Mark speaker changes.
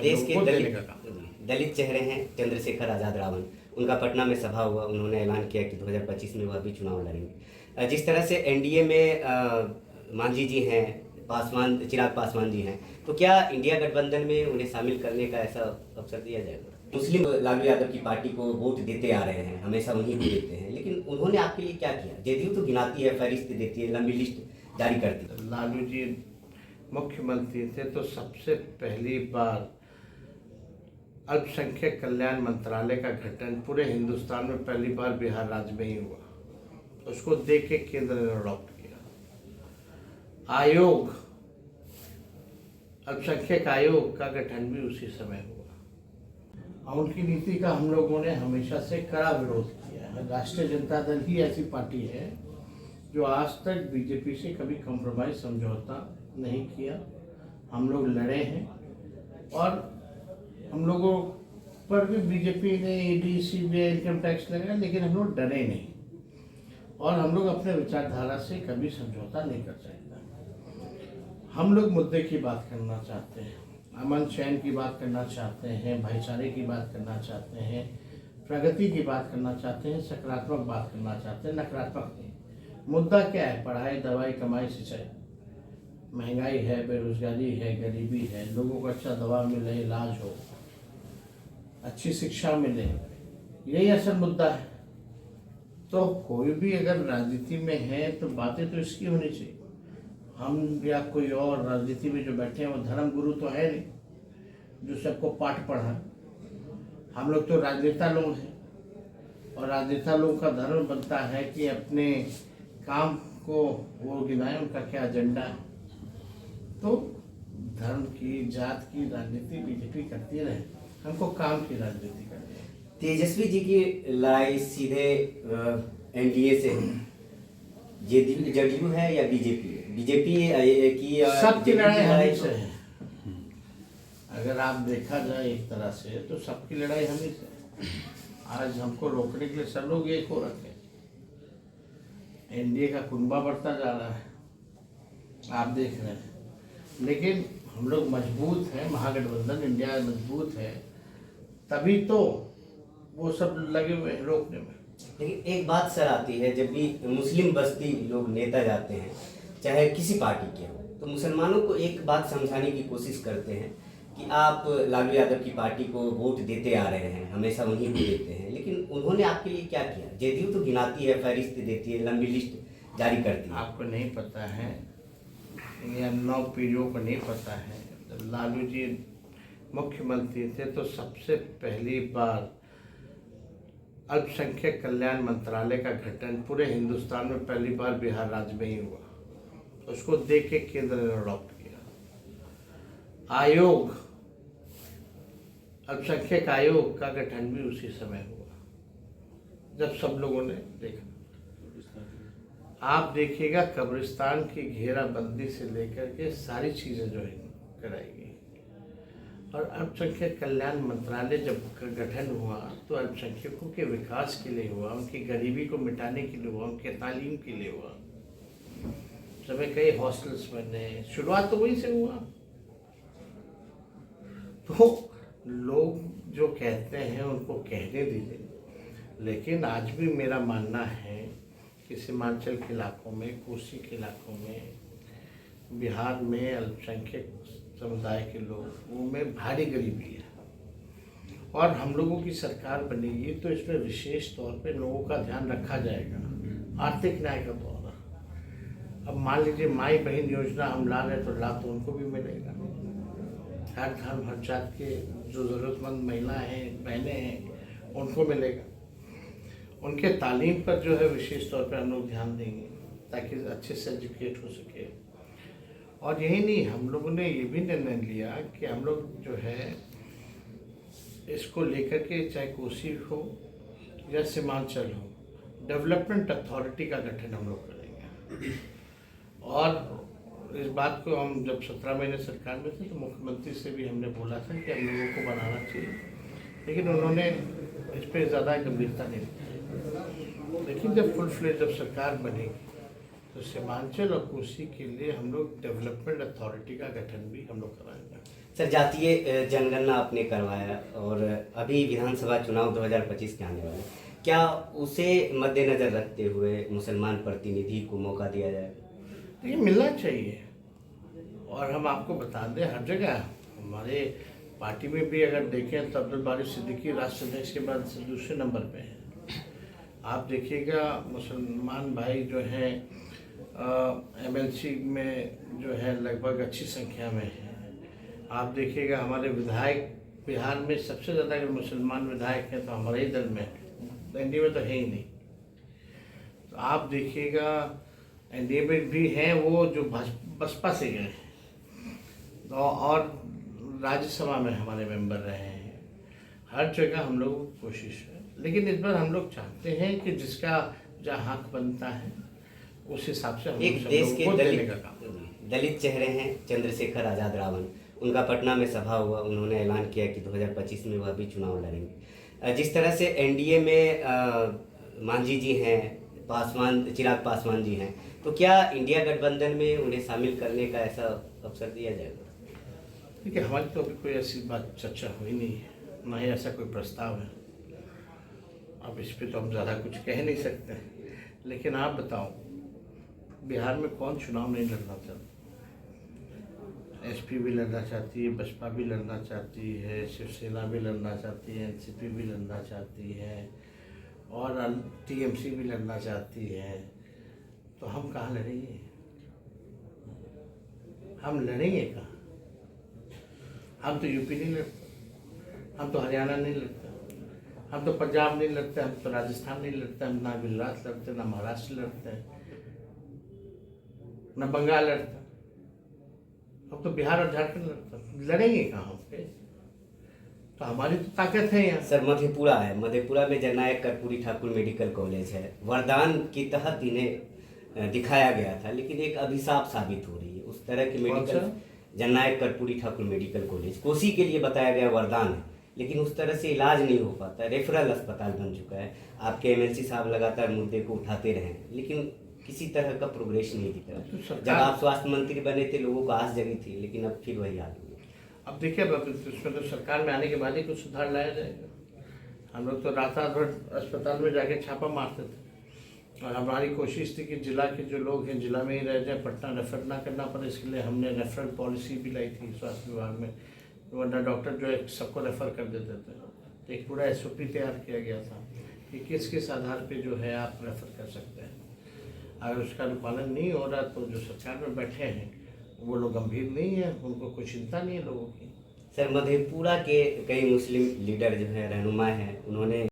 Speaker 1: प्रदेश के
Speaker 2: लोगों को देने का काम।
Speaker 1: दलित चेहरे हैं चंद्रशेखर आज़ाद रावण, उनका पटना में सभा हुआ, उन्होंने ऐलान किया कि 2025 में वह भी चुनाव लड़ेंगे। जिस तरह से एनडीए में मांझी जी हैं, पासवान चिराग पासवान जी हैं, तो क्या इंडिया गठबंधन में उन्हें शामिल करने का ऐसा अवसर दिया जाएगा? मुस्लिम लालू यादव की पार्टी को वोट देते आ रहे हैं, हमेशा उन्हीं को देते हैं, लेकिन उन्होंने आपके लिए क्या किया? जेडीयू तो गिनाती है, फहरिस्त देती है, लंबी लिस्ट जारी करती है।
Speaker 2: लालू जी मुख्यमंत्री थे तो सबसे पहली बार अल्पसंख्यक कल्याण मंत्रालय का गठन पूरे हिंदुस्तान में पहली बार बिहार राज्य में ही हुआ। उसको देख के केंद्र ने अडॉप्ट किया। आयोग, अल्पसंख्यक आयोग का गठन भी उसी समय हुआ और उनकी नीति का हम लोगों ने हमेशा से कड़ा विरोध किया है। राष्ट्रीय जनता दल ही ऐसी पार्टी है जो आज तक बीजेपी से कभी कॉम्प्रोमाइज समझौता नहीं किया। हम लोग लड़े हैं और हम लोगों पर भी बीजेपी ने ईडी, सीबीआई, इनकम टैक्स लगाया, लेकिन हम लोग डरे नहीं और हम लोग अपने विचारधारा से कभी समझौता नहीं कर सकते। हम लोग मुद्दे की बात करना चाहते हैं, अमन चैन की बात करना चाहते हैं, भाईचारे की बात करना चाहते हैं, प्रगति की बात करना चाहते हैं, सकारात्मक बात करना चाहते हैं, नकारात्मक नहीं। मुद्दा क्या है? पढ़ाई, दवाई, कमाई, सिंचाई। महंगाई है, बेरोजगारी है, गरीबी है, लोगों को अच्छा दवा मिले, इलाज हो, अच्छी शिक्षा मिले, यही असल मुद्दा है। तो कोई भी अगर राजनीति में है तो बातें तो इसकी होनी चाहिए। हम या कोई और राजनीति में जो बैठे हैं वो धर्म गुरु तो है नहीं जो सबको पाठ पढ़ाए। हम लोग तो राजनेता लोग हैं और राजनेता लोगों का धर्म बनता है कि अपने काम को वो गिनाएं, उनका क्या एजेंडा है। तो धर्म की, जात की राजनीति बीजेपी करती रहे, हमको काम की राजनीति करनी है।
Speaker 1: तेजस्वी जी की लड़ाई सीधे एनडीए से है, जेडीयू है या बीजेपी है? बीजेपी की
Speaker 2: सबकी लड़ाई हमी से है। अगर आप देखा जाए एक तरह से तो सबकी लड़ाई हमी से है। आज हमको रोकने के लिए सब लोग एक हो रखे। एनडीए का कुनबा बढ़ता जा रहा है, आप देख रहे हैं, लेकिन हम लोग मजबूत हैं, महागठबंधन इंडिया मजबूत है, तभी तो वो सब लगे हुए हैं रोकने में।
Speaker 1: लेकिन एक बात सर आती है, जब भी मुस्लिम बस्ती लोग नेता जाते हैं, चाहे किसी पार्टी के हो, तो मुसलमानों को एक बात समझाने की कोशिश करते हैं कि आप लालू यादव की पार्टी को वोट देते आ रहे हैं, हमेशा उन्हीं को देते हैं, लेकिन उन्होंने आपके लिए क्या किया? जेडीयू तो गिनाती है, फहरिस्त देती है, लंबी लिस्ट जारी करती है।
Speaker 2: आपको नहीं पता है या नौ पीढ़ियों को नहीं पता है, जब लालू जी मुख्यमंत्री थे तो सबसे पहली बार अल्पसंख्यक कल्याण मंत्रालय का गठन पूरे हिंदुस्तान में पहली बार बिहार राज्य में ही हुआ। उसको देख के केंद्र ने अडॉप्ट किया। आयोग, अल्पसंख्यक आयोग का गठन भी उसी समय हुआ जब सब लोगों ने देखा। आप देखिएगा कब्रिस्तान की घेराबंदी से लेकर के सारी चीज़ें जो है कराई गई और अल्पसंख्यक कल्याण मंत्रालय जब गठन हुआ तो अल्पसंख्यकों के विकास के लिए हुआ, उनकी गरीबी को मिटाने के लिए हुआ, उनके तालीम के लिए हुआ। समय कई हॉस्टल्स बने, शुरुआत तो वहीं से हुआ। तो लोग जो कहते हैं उनको कहने दीजिए, लेकिन आज भी मेरा मानना है कि सीमांचल के इलाकों में, कोसी के इलाकों में, बिहार में अल्पसंख्यक समुदाय के लोगों में भारी गरीबी है और हम लोगों की सरकार बनेगी तो इसमें विशेष तौर पे लोगों का ध्यान रखा जाएगा। आर्थिक न्याय का दौर। अब मान लीजिए माई बहन योजना हम ला रहे तो लाभ तो उनको भी मिलेगा। हर धर्म, हर जात के जो ज़रूरतमंद महिलाएं हैं, बहनें हैं, उनको मिलेगा। उनके तालीम पर जो है विशेष तौर पर हम लोग ध्यान देंगे ताकि अच्छे से एजुकेट हो सके। और यही नहीं, हम लोगों ने ये भी निर्णय लिया कि हम लोग जो है इसको लेकर के, चाहे कोसी हो या सीमांचल हो, डेवलपमेंट अथॉरिटी का गठन हम लोग करेंगे। और इस बात को हम जब 17 महीने सरकार में थे तो मुख्यमंत्री से भी हमने बोला था कि हम लोगों को बनाना चाहिए, लेकिन उन्होंने इस पर ज़्यादा गंभीरता नहीं दी। लेकिन जब फुल फ्लेज जब सरकार बनेगी तो सीमांचल और कोसी के लिए हम लोग डेवलपमेंट अथॉरिटी का गठन भी हम लोग कराएंगे।
Speaker 1: सर जातीय जनगणना आपने करवाया और अभी विधानसभा चुनाव 2025 के आने वाले हैं। क्या उसे मद्देनजर रखते हुए मुसलमान प्रतिनिधि को मौका दिया जाए?
Speaker 2: ये मिलना चाहिए। और हम आपको बता दें, हर जगह हमारे पार्टी में भी अगर देखें तो अब्दुल बारी सिद्दीकी राष्ट्र अध्यक्ष के बाद से दूसरे नंबर पे है। आप देखिएगा मुसलमान भाई जो हैं एमएलसी में जो है लगभग अच्छी संख्या में है। आप देखिएगा हमारे विधायक बिहार में सबसे ज़्यादा अगर मुसलमान विधायक हैं तो हमारे ही दल में है, एनडीए में तो है ही नहीं। तो आप देखिएगा एनडीए में भी हैं वो जो बसपा से गए हैं और राज्यसभा में हमारे मेंबर रहे हैं। हर जगह हम लोगों की कोशिश है, लेकिन इस बार हम लोग चाहते हैं कि जिसका जहाँ हक बनता है उस हिसाब से हम
Speaker 1: एक
Speaker 2: सब
Speaker 1: देश
Speaker 2: लोगों
Speaker 1: के
Speaker 2: को देने का काम।
Speaker 1: दलित चेहरे हैं चंद्रशेखर आज़ाद रावण, उनका पटना में सभा हुआ, उन्होंने ऐलान किया कि 2025 में वह भी चुनाव लड़ेंगे। जिस तरह से एनडीए में मांझी जी हैं, चिराग पासवान जी हैं, तो क्या इंडिया गठबंधन में उन्हें शामिल करने का ऐसा अवसर दिया जाएगा?
Speaker 2: देखिए हमारी तो अभी कोई ऐसी बात चर्चा हुई नहीं है, ना ही ऐसा कोई प्रस्ताव है। अब इस पे तो हम ज़्यादा कुछ कह नहीं सकते हैं, लेकिन आप बताओ बिहार में कौन चुनाव नहीं लड़ना चाहता? एसपी भी लड़ना चाहती है, बसपा भी लड़ना चाहती है, शिवसेना भी लड़ना चाहती है, एनसीपी भी लड़ना चाहती है और टीएमसी भी लड़ना चाहती है। तो हम कहाँ लड़ेंगे? हम लड़ेंगे कहाँ? हम तो यूपी नहीं लड़ते, हम तो हरियाणा नहीं लड़ते, हम तो पंजाब नहीं लड़ते, हम तो राजस्थान नहीं लड़ते, हम ना गुजरात लड़ते, ना महाराष्ट्र लड़ते, ना बंगाल लड़ते, हम तो बिहार और झारखंड लड़ते। लड़ेंगे कहाँ हम पे? तो हमारी तो ताकत है यहाँ।
Speaker 1: सर मधेपुरा है, मधेपुरा में जननायक कर्पूरी ठाकुर मेडिकल कॉलेज है, वरदान की तहत इन्हें दिखाया गया था, लेकिन एक अभिशाप साबित हो रही है। उस तरह की मेडिकल जननायक कर्पूरी ठाकुर मेडिकल कॉलेज कोसी के लिए बताया गया वरदान है, लेकिन उस तरह से इलाज नहीं हो पाता, रेफरल अस्पताल बन चुका है। आपके एमएलसी साहब लगातार मुद्दे को उठाते रहे, लेकिन किसी तरह का प्रोग्रेस नहीं दिख रहा। जब आप स्वास्थ्य मंत्री बने थे लोगों को आस जगी थी, लेकिन अब फिर वही हाल हो गया।
Speaker 2: अब देखिए इसमें तो सरकार में आने के बाद ही कुछ सुधार लाया जाएगा। हम लोग तो रात अस्पताल में जाके छापा मारते थे और हमारी कोशिश थी कि जिला के जो लोग हैं जिला में ही रह जाए, पटना रेफर ना करना पड़े। इसके लिए हमने रेफरल पॉलिसी भी लाई थी स्वास्थ्य विभाग में, वरना डॉक्टर जो है सबको रेफ़र कर देते थे। तो एक पूरा एसओपी तैयार किया गया था कि किस किस आधार पे जो है आप रेफ़र कर सकते हैं। अगर उसका अनुपालन नहीं हो रहा तो जो सरकार में बैठे हैं वो लोग गंभीर नहीं है, उनको कोई चिंता नहीं है लोगों की।
Speaker 1: सर मधेपुरा के कई मुस्लिम लीडर जो हैं, रहनुमा हैं, उन्होंने